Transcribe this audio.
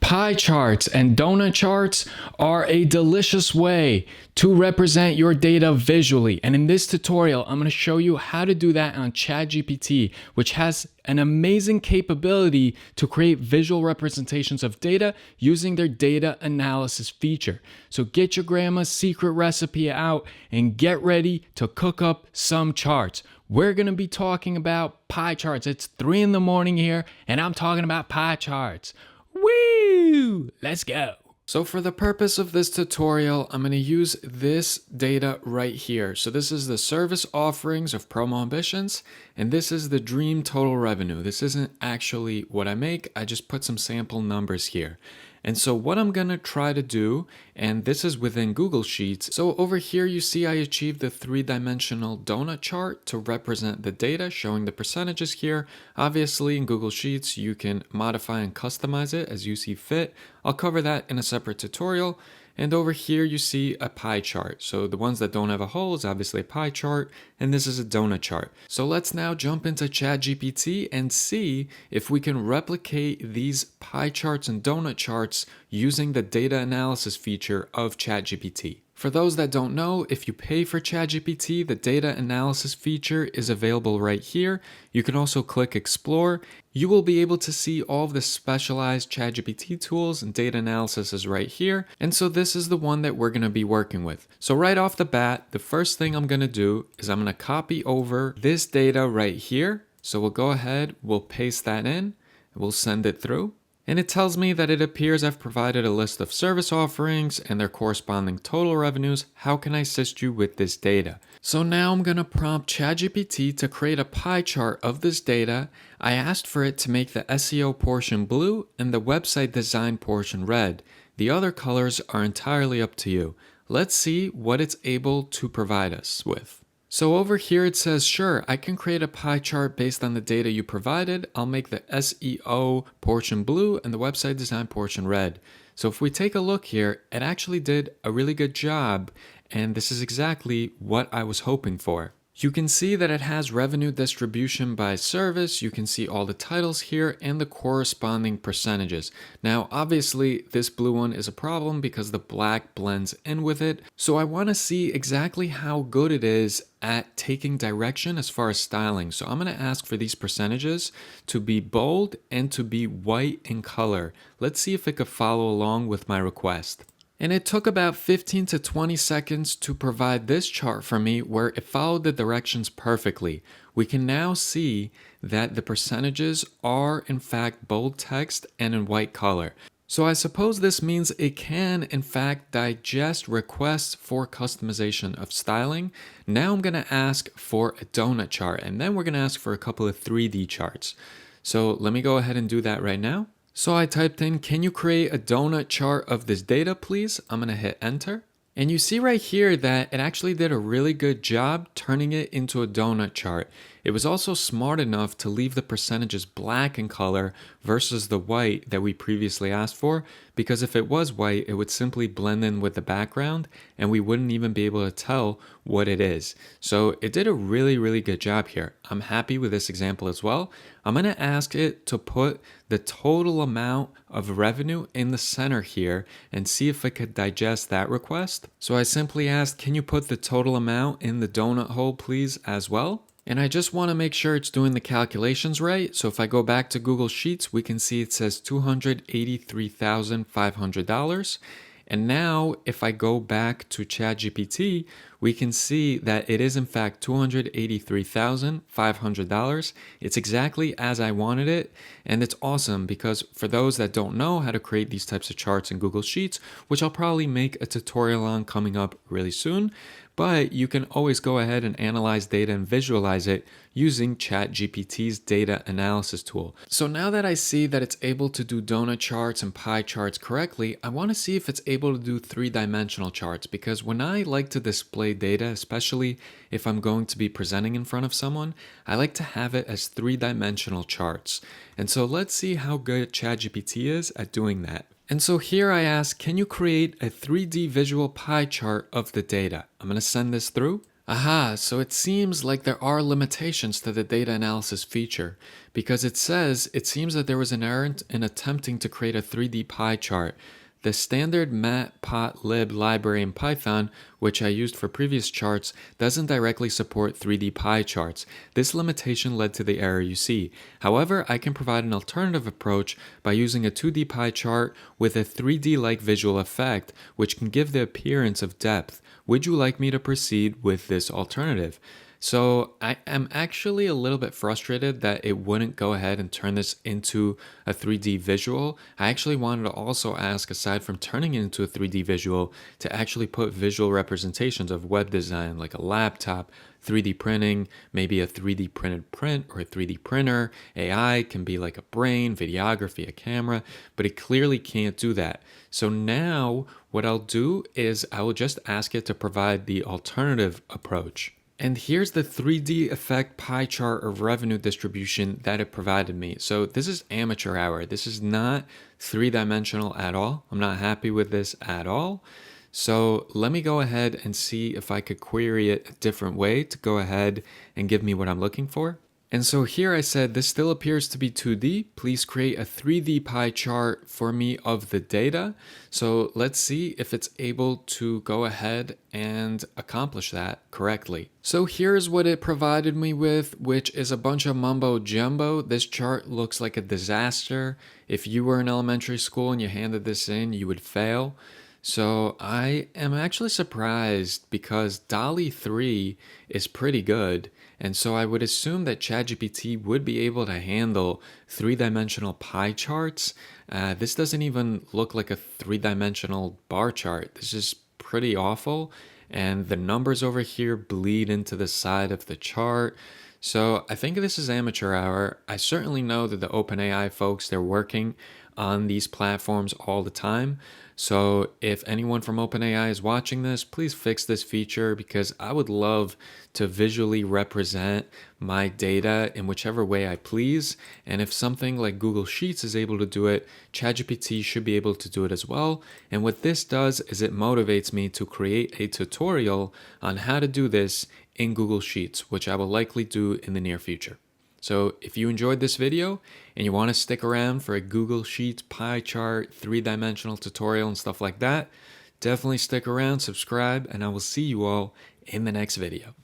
Pie charts and donut charts are a delicious way to represent your data visually. And in this tutorial, I'm going to show you how to do that on Chat GPT, which has an amazing capability to create visual representations of data using their data analysis feature. So get your grandma's secret recipe out and get ready to cook up some charts. We're going to be talking about pie charts. It's 3 in the morning here, and I'm talking about pie charts. Woo! Let's go. So for the purpose of this tutorial, I'm going to use this data right here. So this is the service offerings of Promo Ambitions, and this is the dream total revenue. This isn't actually what I make. I just put some sample numbers here. And so what I'm going to try to do, and this is within Google Sheets. So over here, you see I achieved the 3-dimensional donut chart to represent the data, showing the percentages here. Obviously in Google Sheets, you can modify and customize it as you see fit. I'll cover that in a separate tutorial. And over here, you see a pie chart. So the ones that don't have a hole is obviously a pie chart, and this is a donut chart. So let's now jump into ChatGPT and see if we can replicate these pie charts and donut charts using the data analysis feature of ChatGPT. For those that don't know, if you pay for ChatGPT, the data analysis feature is available right here. You can also click Explore. You will be able to see all of the specialized ChatGPT tools, and data analysis is right here. And so this is the one that we're going to be working with. So right off the bat, the first thing I'm going to do is I'm going to copy over this data right here. So we'll go ahead, we'll paste that in, and we'll send it through. And it tells me that it appears I've provided a list of service offerings and their corresponding total revenues. How can I assist you with this data? So now I'm going to prompt ChatGPT to create a pie chart of this data. I asked for it to make the SEO portion blue and the website design portion red. The other colors are entirely up to you. Let's see what it's able to provide us with. So over here it says, sure, I can create a pie chart based on the data you provided. I'll make the SEO portion blue and the website design portion red. So if we take a look here, it actually did a really good job, and this is exactly what I was hoping for. You can see that it has revenue distribution by service. You can see all the titles here and the corresponding percentages. Now, obviously, this blue one is a problem because the black blends in with it. So I want to see exactly how good it is at taking direction as far as styling. So I'm going to ask for these percentages to be bold and to be white in color. Let's see if it could follow along with my request. And it took about 15 to 20 seconds to provide this chart for me where it followed the directions perfectly. We can now see that the percentages are in fact bold text and in white color. So I suppose this means it can in fact digest requests for customization of styling. Now I'm going to ask for a donut chart, and then we're going to ask for a couple of 3D charts. So let me go ahead and do that right now. So I typed in, can you create a donut chart of this data, please? I'm going to hit enter. And you see right here that it actually did a really good job turning it into a donut chart. It was also smart enough to leave the percentages black in color versus the white that we previously asked for, because if it was white, it would simply blend in with the background and we wouldn't even be able to tell what it is. So it did a really, really good job here. I'm happy with this example as well. I'm going to ask it to put the total amount of revenue in the center here and see if it could digest that request. So I simply asked, can you put the total amount in the donut hole, please, as well? And I just want to make sure it's doing the calculations right. So if I go back to Google Sheets, we can see it says $283,500. And now if I go back to ChatGPT, we can see that it is in fact $283,500. It's exactly as I wanted it. And it's awesome because for those that don't know how to create these types of charts in Google Sheets, which I'll probably make a tutorial on coming up really soon, but you can always go ahead and analyze data and visualize it using ChatGPT's data analysis tool. So now that I see that it's able to do donut charts and pie charts correctly, I want to see if it's able to do 3-dimensional charts, because when I like to display data, especially if I'm going to be presenting in front of someone, I like to have it as 3-dimensional charts. And so let's see how good ChatGPT is at doing that. And so here I ask, can you create a 3D visual pie chart of the data? I'm going to send this through. Aha, so it seems like there are limitations to the data analysis feature because it seems that there was an error in attempting to create a 3D pie chart. The standard matplotlib library in Python, which I used for previous charts, doesn't directly support 3D pie charts. This limitation led to the error you see. However, I can provide an alternative approach by using a 2D pie chart with a 3D-like visual effect, which can give the appearance of depth. Would you like me to proceed with this alternative? So I am actually a little bit frustrated that it wouldn't go ahead and turn this into a 3D visual. I actually wanted to also ask, aside from turning it into a 3D visual, to actually put visual representations of web design like a laptop, 3D printing, maybe a 3D printed print or a 3D printer. AI can be like a brain, videography, a camera, but it clearly can't do that. So now what I'll do is I will just ask it to provide the alternative approach. And here's the 3D effect pie chart of revenue distribution that it provided me. So this is amateur hour. This is not three-dimensional at all. I'm not happy with this at all. So let me go ahead and see if I could query it a different way to go ahead and give me what I'm looking for. And so here I said, this still appears to be 2D. Please create a 3D pie chart for me of the data. So let's see if it's able to go ahead and accomplish that correctly. So here's what it provided me with, which is a bunch of mumbo jumbo. This chart looks like a disaster. If you were in elementary school and you handed this in, you would fail. So I am actually surprised because DALL-E 3 is pretty good. And so I would assume that ChatGPT would be able to handle three-dimensional pie charts. This doesn't even look like a three-dimensional bar chart. This is pretty awful. And the numbers over here bleed into the side of the chart. So I think this is amateur hour. I certainly know that the OpenAI folks, they're working on these platforms all the time. So if anyone from OpenAI is watching this, please fix this feature because I would love to visually represent my data in whichever way I please. And if something like Google Sheets is able to do it, ChatGPT should be able to do it as well. And what this does is it motivates me to create a tutorial on how to do this in Google Sheets, which I will likely do in the near future. So if you enjoyed this video and you want to stick around for a Google Sheets pie chart, three-dimensional tutorial and stuff like that, definitely stick around, subscribe, and I will see you all in the next video.